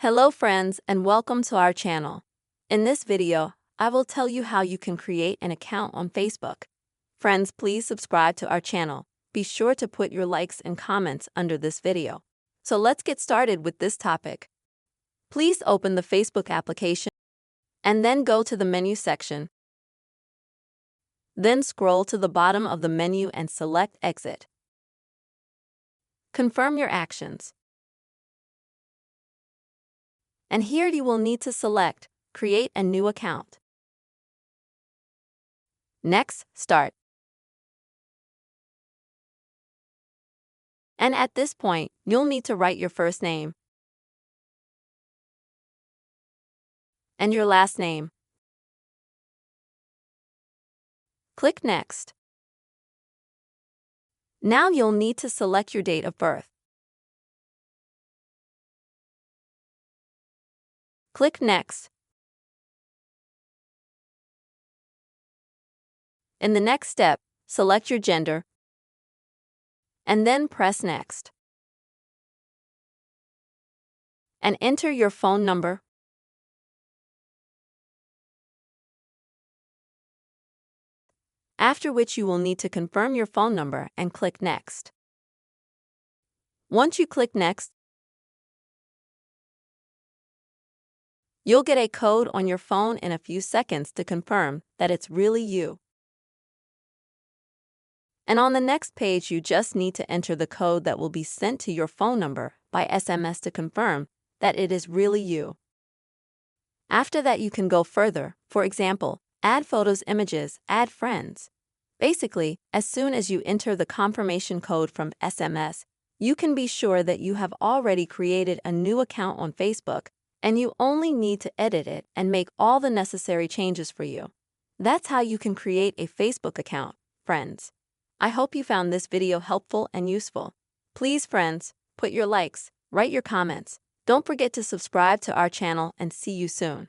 Hello friends and welcome to our channel. In this video, I will tell you how you can create an account on Facebook. Friends, please subscribe to our channel. Be sure to put your likes and comments under this video. So let's get started with this topic. Please open the Facebook application and then go to the menu section. Then scroll to the bottom of the menu and select Exit. Confirm your actions. And here you will need to select Create a new account. Next, Start. And at this point, you'll need to write your first name and your last name. Click Next. Now you'll need to select your date of birth. Click Next. In the next step, select your gender and then press Next. And enter your phone number. After which you will need to confirm your phone number and click Next. Once you click Next, you'll get a code on your phone in a few seconds to confirm that it's really you. And on the next page, you just need to enter the code that will be sent to your phone number by SMS to confirm that it is really you. After that, you can go further. For example, add photos, images, add friends. Basically, as soon as you enter the confirmation code from SMS, you can be sure that you have already created a new account on Facebook, and you only need to edit it and make all the necessary changes for you. That's how you can create a Facebook account, friends. I hope you found this video helpful and useful. Please, friends, put your likes, write your comments. Don't forget to subscribe to our channel and see you soon.